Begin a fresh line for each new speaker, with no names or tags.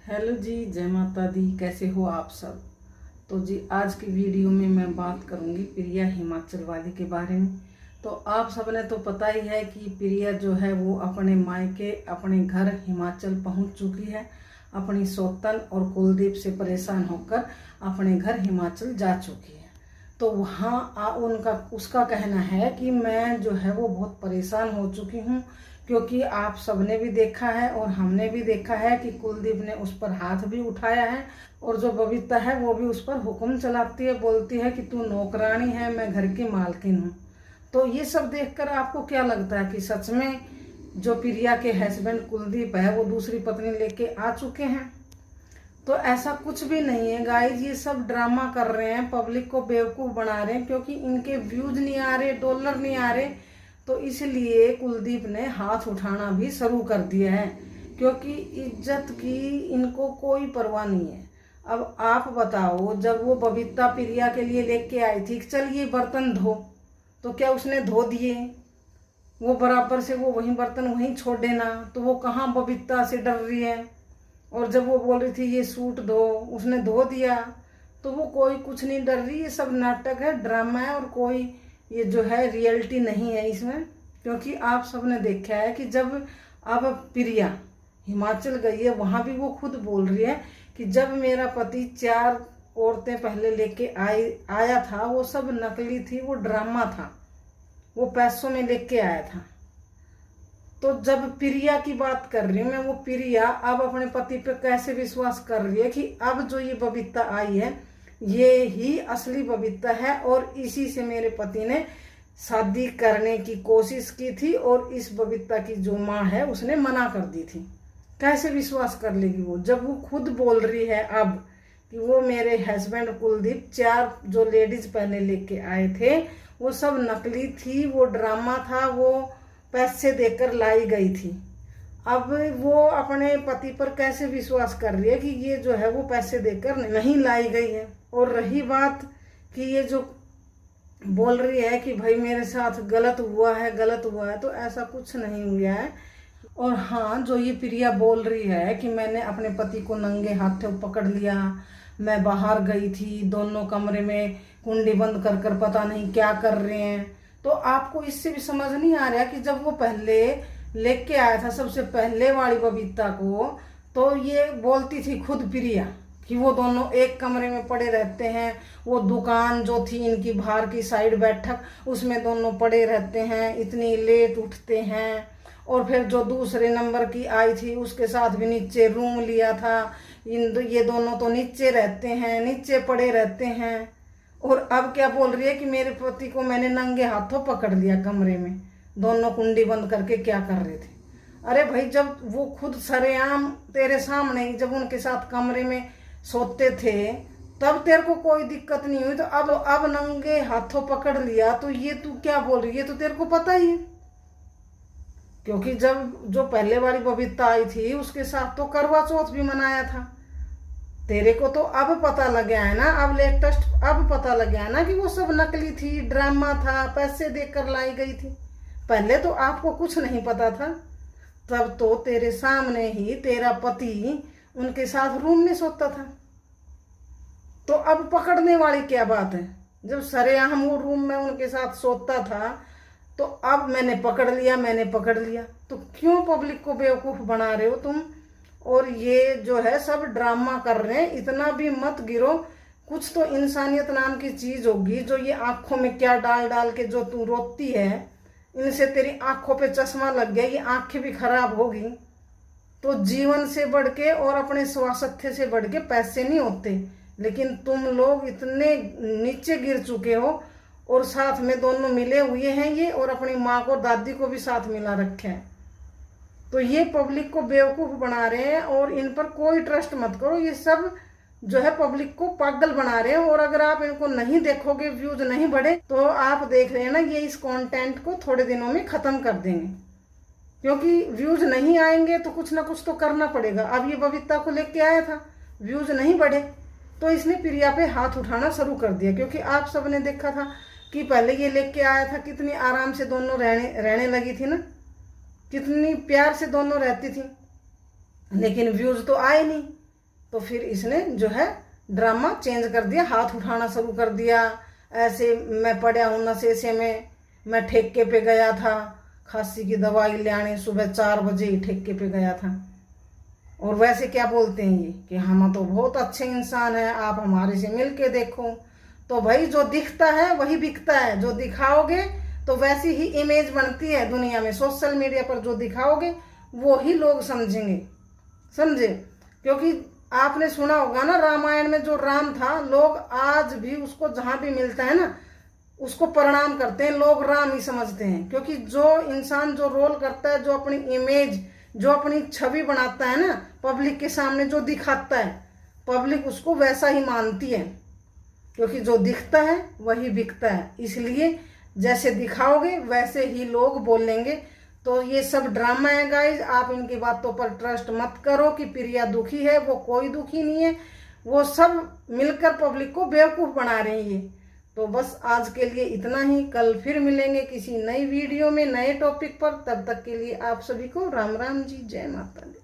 Hello जी, जय माता दी। कैसे हो आप सब। तो जी आज की वीडियो में मैं बात करूंगी प्रिया हिमाचल वाली के बारे में। तो आप सबने तो पता ही है कि प्रिया जो है वो अपने मायके अपने घर हिमाचल पहुंच चुकी है। अपनी सौतन और कुलदीप से परेशान होकर अपने घर हिमाचल जा चुकी है। तो वहाँ उनका उसका कहना है कि मैं जो है वो बहुत परेशान हो चुकी हूँ, क्योंकि आप सबने भी देखा है और हमने भी देखा है कि कुलदीप ने उस पर हाथ भी उठाया है और जो बबीता है वो भी उस पर हुक्म चलाती है, बोलती है कि तू नौकरानी है, मैं घर की मालकिन हूँ। तो ये सब देखकर आपको क्या लगता है कि सच में जो प्रिया के हस्बैंड कुलदीप है वो दूसरी पत्नी लेके आ चुके हैं? तो ऐसा कुछ भी नहीं है गाइज, ये सब ड्रामा कर रहे हैं, पब्लिक को बेवकूफ़ बना रहे हैं, क्योंकि इनके व्यूज नहीं आ रहे, डॉलर नहीं आ रहे। तो इसलिए कुलदीप ने हाथ उठाना भी शुरू कर दिया है, क्योंकि इज्जत की इनको कोई परवाह नहीं है। अब आप बताओ, जब वो बबीता प्रिया के लिए लेके आई थी चल ये बर्तन धो, तो क्या उसने धो दिए? वो बराबर से वो वहीं बर्तन वहीं छोड़ देना, तो वो कहाँ बबीता से डर रही है। और जब वो बोल रही थी ये सूट धो, उसने धो दिया। तो वो कोई कुछ नहीं डर रही, ये सब नाटक है, ड्रामा है, और कोई ये जो है रियलिटी नहीं है इसमें। क्योंकि आप सबने देखा है कि जब अब प्रिया हिमाचल गई है, वहाँ भी वो खुद बोल रही है कि जब मेरा पति 4 औरतें पहले लेके आया था, वो सब नकली थी, वो ड्रामा था, वो पैसों में लेके आया था। तो जब प्रिया की बात कर रही हूँ मैं, वो प्रिया अब अपने पति पे कैसे विश्वास कर रही है कि अब जो ये बबीता आई है ये ही असली बबीता है, और इसी से मेरे पति ने शादी करने की कोशिश की थी, और इस बबीता की जो माँ है उसने मना कर दी थी। कैसे विश्वास कर लेगी वो, जब वो खुद बोल रही है अब कि वो मेरे हस्बैंड कुलदीप 4 जो लेडीज पहले लेके आए थे वो सब नकली थी, वो ड्रामा था, वो पैसे देकर लाई गई थी। अब वो अपने पति पर कैसे विश्वास कर रही है कि ये जो है वो पैसे देकर नहीं लाई गई है। और रही बात कि ये जो बोल रही है कि भाई मेरे साथ गलत हुआ है, गलत हुआ है, तो ऐसा कुछ नहीं हुआ है। और हाँ, जो ये प्रिया बोल रही है कि मैंने अपने पति को नंगे हाथों पकड़ लिया, मैं बाहर गई थी, दोनों कमरे में कुंडी बंद कर कर पता नहीं क्या कर रहे हैं, तो आपको इससे भी समझ नहीं आ रहा कि जब वो पहले लेके आया था सबसे पहले वाली बबीता को, तो ये बोलती थी खुद प्रिया कि वो दोनों एक कमरे में पड़े रहते हैं, वो दुकान जो थी इनकी बाहर की साइड बैठक उसमें दोनों पड़े रहते हैं, इतनी लेट उठते हैं। और फिर जो दूसरे नंबर की आई थी उसके साथ भी नीचे रूम लिया था, ये दोनों तो नीचे रहते हैं, नीचे पड़े रहते हैं। और अब क्या बोल रही है कि मेरे पति को मैंने नंगे हाथों पकड़ लिया कमरे में, दोनों कुंडी बंद करके क्या कर रहे थे। अरे भाई, जब वो खुद सरेआम तेरे सामने ही जब उनके साथ कमरे में सोते थे तब तेरे को कोई दिक्कत नहीं हुई, तो अब नंगे हाथों पकड़ लिया, तो ये तू क्या बोल रही है? तो तेरे को पता ही है, क्योंकि जब जो पहले वाली बबीता आई थी उसके साथ तो करवा चौथ भी मनाया था। तेरे को तो अब पता लग गया है ना, अब लेटेस्ट अब पता लग गया है ना कि वो सब नकली थी, ड्रामा था, पैसे देकर लाई गई थी। पहले तो आपको कुछ नहीं पता था, तब तो तेरे सामने ही तेरा पति उनके साथ रूम में सोता था। तो अब पकड़ने वाली क्या बात है? जब सरेआम वो रूम में उनके साथ सोता था, तो अब मैंने पकड़ लिया, मैंने पकड़ लिया, तो क्यों पब्लिक को बेवकूफ़ बना रहे हो तुम? और ये जो है सब ड्रामा कर रहे हैं, इतना भी मत गिरो। कुछ तो इंसानियत नाम की चीज़ होगी। जो ये आँखों में क्या डाल डाल के जो तू रोती है, इनसे तेरी आँखों पे चश्मा लग गया, ये आँखें भी खराब होगी। तो जीवन से बढ़ के और अपने स्वास्थ्य से बढ़ के पैसे नहीं होते, लेकिन तुम लोग इतने नीचे गिर चुके हो, और साथ में दोनों मिले हुए हैं ये, और अपनी माँ को दादी को भी साथ मिला रखे हैं। तो ये पब्लिक को बेवकूफ़ बना रहे हैं, और इन पर कोई ट्रस्ट मत करो। ये सब जो है पब्लिक को पागल बना रहे हैं, और अगर आप इनको नहीं देखोगे, व्यूज नहीं बढ़े, तो आप देख रहे हैं ना, ये इस कंटेंट को थोड़े दिनों में ख़त्म कर देंगे, क्योंकि व्यूज नहीं आएंगे तो कुछ ना कुछ तो करना पड़ेगा। अब ये बबीता को लेके आया था, व्यूज नहीं बढ़े, तो इसने प्रिया पे हाथ उठाना शुरू कर दिया। क्योंकि आप सबने देखा था कि पहले ये लेके आया था, कितनी आराम से दोनों रहने लगी थी ना, कितनी प्यार से दोनों रहती थी, लेकिन व्यूज तो आए नहीं। तो फिर इसने जो है ड्रामा चेंज कर दिया, हाथ उठाना शुरू कर दिया। ऐसे मैं पड़ा हूँ नशे से में, मैं ठेके पे गया था खांसी की दवाई लाने, सुबह 4 बजे ही ठेके पे गया था। और वैसे क्या बोलते हैं ये कि हम तो बहुत अच्छे इंसान हैं, आप हमारे से मिल के देखो। तो भाई जो दिखता है वही बिकता है, जो दिखाओगे तो वैसी ही इमेज बनती है दुनिया में। सोशल मीडिया पर जो दिखाओगे वो ही लोग समझेंगे, समझे। क्योंकि आपने सुना होगा ना, रामायण में जो राम था, लोग आज भी उसको जहाँ भी मिलता है ना उसको प्रणाम करते हैं, लोग राम ही समझते हैं। क्योंकि जो इंसान जो रोल करता है, जो अपनी इमेज, जो अपनी छवि बनाता है ना पब्लिक के सामने, जो दिखाता है, पब्लिक उसको वैसा ही मानती है। क्योंकि जो दिखता है वही बिकता है, इसलिए जैसे दिखाओगे वैसे ही लोग बोलेंगे। तो ये सब ड्रामा है गाइज, आप इनकी बातों पर ट्रस्ट मत करो कि प्रिया दुखी है, वो कोई दुखी नहीं है, वो सब मिलकर पब्लिक को बेवकूफ़ बना रही है। तो बस आज के लिए इतना ही, कल फिर मिलेंगे किसी नई वीडियो में नए टॉपिक पर। तब तक के लिए आप सभी को राम राम जी, जय माता दी।